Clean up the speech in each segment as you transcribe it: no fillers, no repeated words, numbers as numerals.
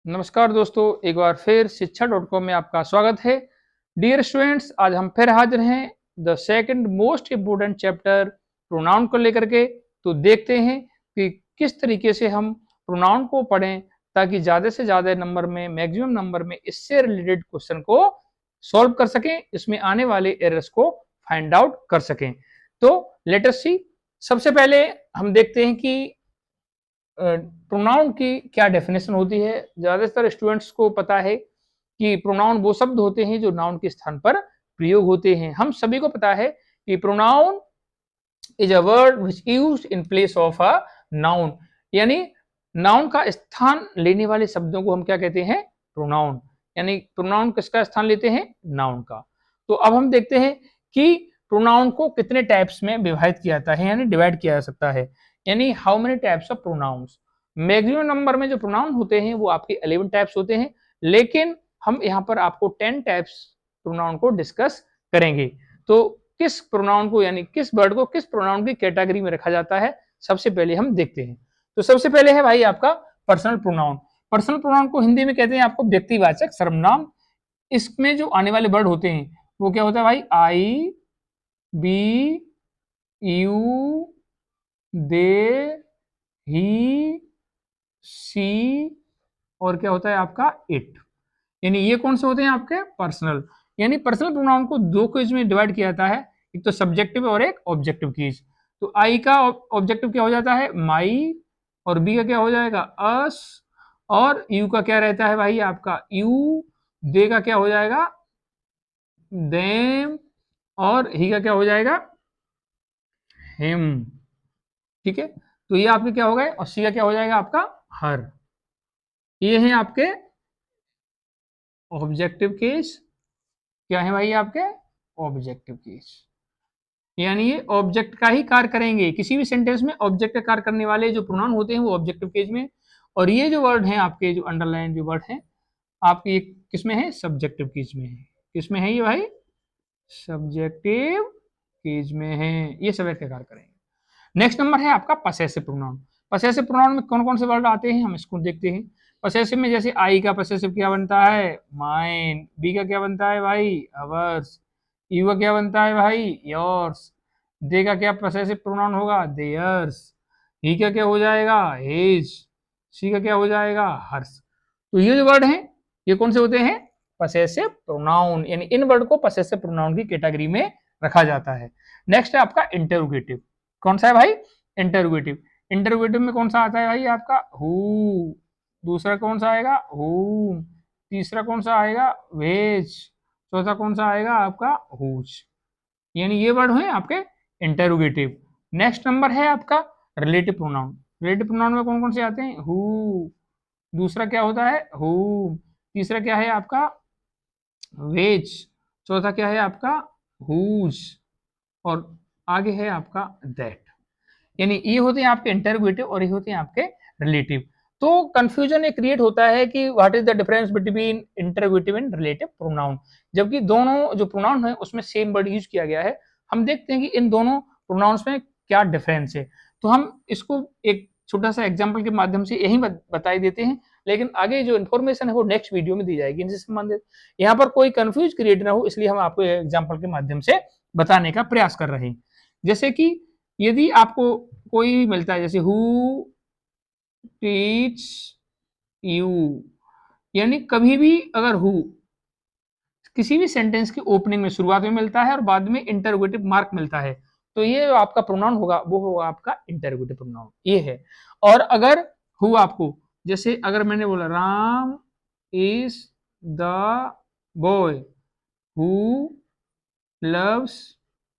नमस्कार दोस्तों, एक बार फिर शिक्षा.com में आपका स्वागत है। डियर स्टूडेंट्स, आज हम फिर हाजिर हैं the second most important chapter pronoun को लेकर के। तो देखते हैं कि किस तरीके से हम प्रोनाउन को पढ़ें ताकि ज़्यादा से ज़्यादा नंबर में, मैक्सिमम नंबर में इससे रिलेटेड क्वेश्चन को सॉल्व कर सकें, इसमें आने वाले एरर्स को फाइंड आउट कर सकें। तो लेट अस सी। सबसे पहले हम देखते हैं कि प्रोनाउन की क्या डेफिनेशन होती है। ज्यादातर स्टूडेंट्स को पता है कि प्रोनाउन वो शब्द होते हैं जो नाउन के स्थान पर प्रयोग होते हैं। हम सभी को पता है कि pronoun is a word which used in place of a noun, यानी नाउन का स्थान लेने वाले शब्दों को हम क्या कहते हैं? प्रोनाउन। यानी प्रोनाउन किसका स्थान लेते हैं? नाउन का। तो अब हम देखते हैं कि प्रोनाउन को कितने टाइप्स में विभाजित किया जाता है, यानी डिवाइड किया जा सकता है। यानी how many types of pronouns. Maximum number में जो प्रोनाउन होते हैं वो आपके 11 टाइप्स होते हैं, लेकिन हम यहाँ पर आपको 10 टाइप्स प्रोनाउन को डिस्कस करेंगे। तो किस प्रोनाउन को, यानी किस वर्ड को किस प्रोनाउन की कैटेगरी में रखा जाता है, सबसे पहले हम देखते हैं। तो सबसे पहले है भाई आपका पर्सनल प्रोनाउन। पर्सनल प्रोनाउन को हिंदी में कहते हैं आपको व्यक्तिवाचक सर्वनाम। इसमें जो आने वाले वर्ड होते हैं वो क्या होता है भाई? आई, बी, यू, दे, ही, सी और क्या होता है आपका? इट। यानी ये कौन से होते हैं आपके? पर्सनल। यानी पर्सनल प्रोनाउन को दो केज में डिवाइड किया जाता है, एक तो सब्जेक्टिव और एक ऑब्जेक्टिव केज। तो आई का ऑब्जेक्टिव क्या हो जाता है? माई। और बी का क्या हो जाएगा? अस। और यू का क्या रहता है भाई आपका? यू। दे का क्या हो जाएगा? देम। और ही का क्या हो जाएगा? हिम। ठीक है, तो ये आपके क्या हो गए, और सी का क्या हो जाएगा आपका? हर। ये हैं आपके ऑब्जेक्टिव केस। क्या है भाई आपके? Objective case. यानी ये ऑब्जेक्ट का ही कार्य करेंगे। किसी भी सेंटेंस में ऑब्जेक्ट का कार्य करने वाले जो प्रोनाउन होते हैं वो ऑब्जेक्टिव केस में। और ये जो वर्ड हैं आपके, जो अंडरलाइन जो वर्ड हैं आपके, ये किसमें है? सब्जेक्टिव केस में है। किसमें है ये भाई? सब्जेक्टिव केस में है। ये सब्जेक्ट का कार्य करेंगे। नेक्स्ट नंबर है आपका पसेसिव प्रोनाउन। पसेसिव प्रोनाउन में कौन कौन से वर्ड आते हैं हम इसको देखते हैं। पसेसिव में जैसे आई का पसेसिव क्या बनता है? माइन। बी का क्या बनता है भाई? अवर्स। यू का क्या बनता है भाई? योर्स। दे का क्या पसेसिव प्रोनाउन होगा? देयर्स। ही का क्या हो जाएगा? हिज। सी का क्या हो जाएगा? हर्स। तो ये जो वर्ड हैं ये कौन से होते हैं? Possessive pronoun. यानी इन वर्ड को पसेसिव प्रोनाउन की कैटेगरी में रखा जाता है। नेक्स्ट है आपका इंटरोगेटिव। कौन सा है भाई? इंटरोगेटिव। इंटरोगेटिव में कौन सा आता है भाई आपका? हु। दूसरा कौन सा आएगा? हु। तीसरा कौन सा आएगा? वेज। चौथा कौन सा आएगा आपका? हुज। यानी ये वर्ड है आपके इंटरोगेटिव। नेक्स्ट नंबर है आपका रिलेटिव प्रोनाउन। रिलेटिव प्रोनाउन में कौन कौन से आते हैं? हु। दूसरा क्या होता है? हु। तीसरा क्या है आपका? वेज। चौथा क्या है आपका? हुज। और आगे है आपका दैट। यानी ये होते हैं आपके इंटरोगेटिव और ये होते हैं आपके रिलेटिव। तो कंफ्यूजन एक क्रिएट होता है कि what is the difference between interrogative and relative pronoun, जबकि दोनों जो प्रोनाउन है उसमें सेम वर्ड यूज किया गया है। हम देखते हैं कि इन दोनों प्रोनाउंस में क्या डिफरेंस है। तो हम इसको एक छोटा सा एग्जाम्पल के माध्यम से यही बताई देते हैं, लेकिन आगे जो इन्फॉर्मेशन है वो नेक्स्ट वीडियो में दी जाएगी इनसे संबंधित। यहाँ पर कोई कंफ्यूज क्रिएट ना हो इसलिए हम आपको एग्जाम्पल के माध्यम से बताने का प्रयास कर रहे हैं। जैसे कि यदि आपको कोई मिलता है, जैसे हु टीच यू, यानी कभी भी अगर हु किसी भी सेंटेंस की ओपनिंग में, शुरुआत में मिलता है और बाद में इंटरोगेटिव मार्क मिलता है, तो ये जो आपका प्रोनाउन होगा वो होगा आपका इंटरोगेटिव प्रोनाउन। ये है। और अगर हु आपको, जैसे अगर मैंने बोला Ram is the boy who loves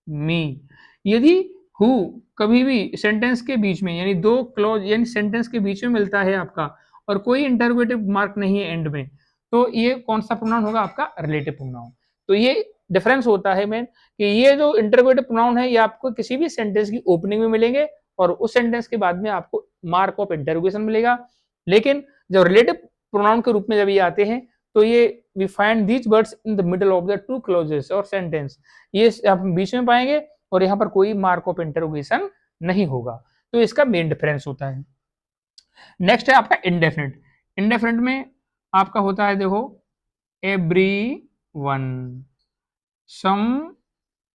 me, यदि हु कभी भी सेंटेंस के बीच में, यानी दो क्लॉज यानी सेंटेंस के बीच में मिलता है आपका और कोई इंटरोगेटिव मार्क नहीं है एंड में, तो ये कौन सा प्रोनाउन होगा? आपका रिलेटिव प्रोनाउन। तो ये डिफरेंस होता है मेन, कि ये जो इंटरोगेटिव प्रोनाउन है ये आपको किसी भी सेंटेंस की ओपनिंग में मिलेंगे और उस सेंटेंस के बाद में आपको मार्क ऑफ इंटरोगेशन मिलेगा। लेकिन जब रिलेटिव प्रोनाउन के रूप में जब ये आते हैं तो ये we find these words in the middle of the two clauses और सेंटेंस, ये आप बीच में पाएंगे और यहाँ पर कोई मार्क ऑफ इंटरोगेशन नहीं होगा। तो इसका मेन डिफरेंस होता है। नेक्स्ट है आपका इंडेफिनिट। इंडेफिनिट में आपका होता है, देखो, एवरी वन, सम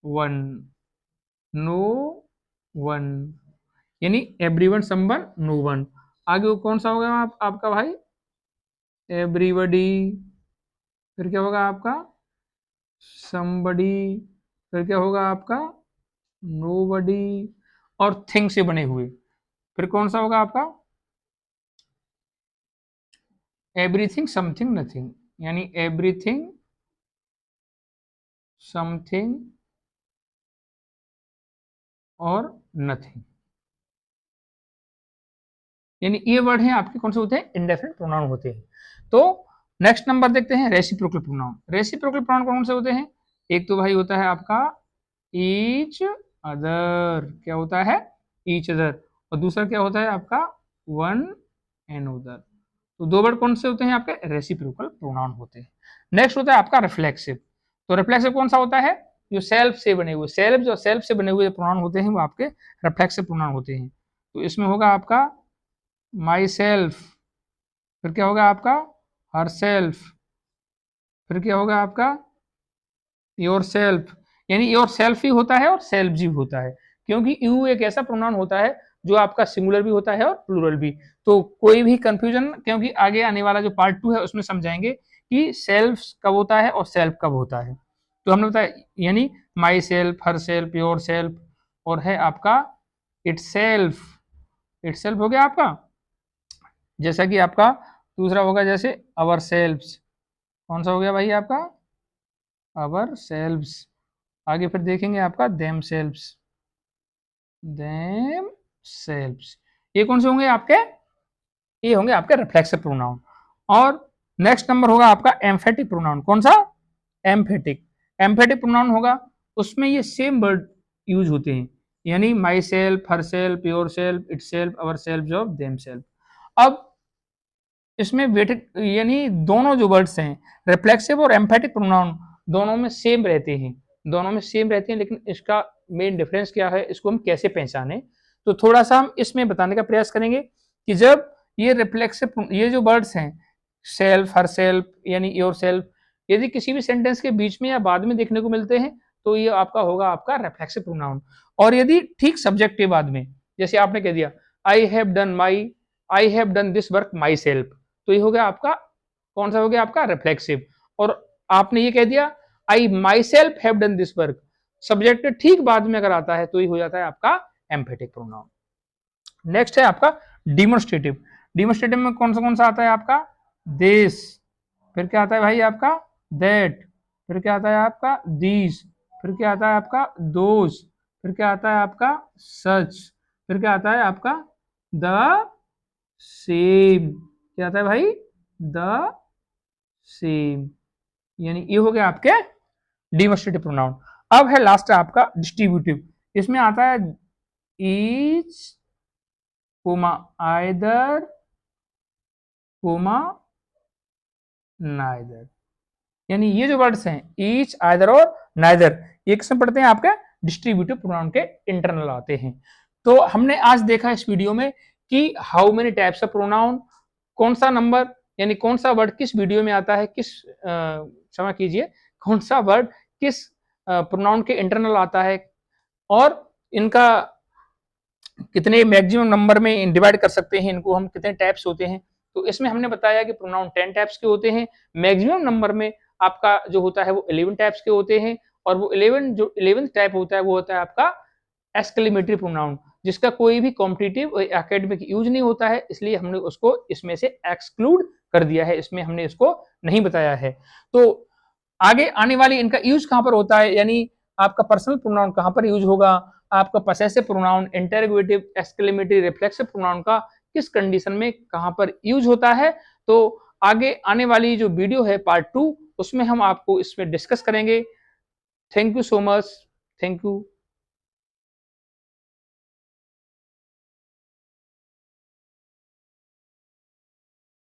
वन, नो वन, यानी एवरी वन, सम वन, नो वन। आगे वो कौन सा होगा आपका भाई? एवरीबडी, फिर क्या होगा आपका? समबडी, फिर क्या होगा आपका? नोबडी, और थिंग से बने हुए, फिर कौन सा होगा आपका? एवरीथिंग, समथिंग, नथिंग, यानी एवरीथिंग, समथिंग और नथिंग, यानी ये वर्ड हैं आपके कौन से होते हैं? इंडेफिनिट प्रोनाउन होते हैं। तो नेक्स्ट नंबर देखते हैं, रेसिप्रोकल प्रोनाउन। रेसिप्रोकल प्रोनाउन कौन से होते हैं? एक तो भाई होता है आपका ईच अदर, क्या होता है? Each other. और दूसरा क्या होता है आपका? One and other. तो दो वर्ड कौन से होते हैं आपके? रेसिप्रोकल प्रोनाउन होते हैं। नेक्स्ट होता है आपका रिफ्लेक्सिव। तो रिफ्लेक्सिव कौन सा होता है? जो सेल्फ से बने हुए, सेल्फ से बने हुए प्रोनाउन होते हैं वो आपके रिफ्लेक्सिव प्रोनाउन होते हैं। तो इसमें होगा आपका माई सेल्फ, फिर क्या होगा आपका? हर सेल्फ, फिर क्या होगा आपका? योर सेल्फ, यानी योर सेल्फ ही होता है और सेल्फ भी होता है, क्योंकि यू एक ऐसा प्रोनाउन होता है जो आपका सिंगुलर भी होता है और प्लूरल भी। तो कोई भी कंफ्यूजन, क्योंकि आगे आने वाला जो पार्ट 2 है उसमें समझाएंगे कि सेल्फ कब होता है और सेल्फ कब होता है। तो हमने बताया, यानी my self, her self, your self, और है आपका इटसेल्फ। इटसेल्फ हो गया आपका। जैसा कि आपका दूसरा होगा जैसे अवर सेल्व्स, कौन सा हो गया भाई आपका? अवर सेल्व्स। आगे फिर देखेंगे आपका देम सेल्व्स, देम सेल्व्स। ये कौन से होंगे आपके? ये होंगे आपके रिफ्लेक्सिव प्रोनाउन। और नेक्स्ट नंबर होगा आपका एम्फेटिक प्रोनाउन। कौन सा? एम्फेटिक। एम्फेटिक प्रोनाउन होगा, उसमें ये सेम वर्ड यूज होते हैं, यानी my self, her self, your self, it self, our self और देम सेल्फ। अब इसमें वेटेड, यानी दोनों जो वर्ड्स हैं रिफ्लेक्सिव और एम्फेटिक प्रोनाउन, दोनों में सेम रहते हैं, दोनों में सेम रहते हैं, लेकिन इसका मेन डिफरेंस क्या है, इसको हम कैसे पहचाने? तो थोड़ा सा हम इसमें बताने का प्रयास करेंगे कि जब ये रिफ्लेक्सिव, ये जो वर्ड्स हैं सेल्फ, हर सेल्फ, यानी योर सेल्फ, यदि किसी भी सेंटेंस के बीच में या बाद में देखने को मिलते हैं तो ये आपका होगा आपका रिफ्लेक्सिव प्रोनाउन। और यदि ठीक सब्जेक्ट के बाद में, जैसे आपने कह दिया I have done this work my self, तो ये हो गया आपका कौन सा हो गया आपका? रिफ्लेक्सिव। और आपने ये कह दिया I myself have done this work, subject ठीक बाद में अगर आता है तो ये हो जाता है आपका एम्फेटिक प्रोनाउन। नेक्स्ट है आपका डिमोन्स्ट्रेटिव। डिमोन्स्ट्रेटिव में कौन सा आता है आपका? दिस, फिर क्या आता है भाई आपका? दैट, फिर क्या आता है आपका? दीज, फिर क्या आता है आपका? दोज, फिर क्या आता है आपका? सच, फिर क्या आता है आपका? The same. क्या आता है भाई? द सेम, यानी ये हो गया आपके डिमोन्स्ट्रेटिव प्रोनाउन। अब है लास्ट आपका डिस्ट्रीब्यूटिव। इसमें आता है each, comma either, comma neither, यानी ये जो वर्ड्स हैं ईच, आइदर और नाइदर, ये किसमें पढ़ते हैं? आपके डिस्ट्रीब्यूटिव प्रोनाउन के इंटरनल आते हैं। तो हमने आज देखा इस वीडियो में कि how many types of pronoun, कौन सा नंबर, यानी कौन सा वर्ड किस वीडियो में आता है, किस क्षमा कीजिए, कौन सा वर्ड किस प्रोनाउन के इंटरनल आता है, और इनका कितने मैक्सिमम नंबर में डिवाइड कर सकते हैं, इनको हम कितने टाइप्स होते हैं। तो इसमें हमने बताया कि प्रोनाउन 10 टाइप्स के होते हैं, मैक्सिमम नंबर में आपका जो होता है वो 11 टाइप्स के होते हैं, और वो 11th टाइप होता है वो होता है आपका एक्सक्लेमेटरी प्रोनाउन, जिसका कोई भी कॉम्पिटिटिव एकेडमिक यूज नहीं होता है, इसलिए हमने उसको इसमें से एक्सक्लूड कर दिया है, इसमें हमने इसको नहीं बताया है। तो आगे आने वाली इनका यूज कहां पर होता है, यानी आपका पर्सनल प्रोनाउन कहां पर यूज होगा, आपका possessive pronoun, interrogative, exclamatory, reflexive pronoun का किस कंडीशन में कहां पर यूज होता है, तो आगे आने वाली जो वीडियो है पार्ट 2 उसमें हम आपको इसमें डिस्कस करेंगे। Thank you so much, thank you.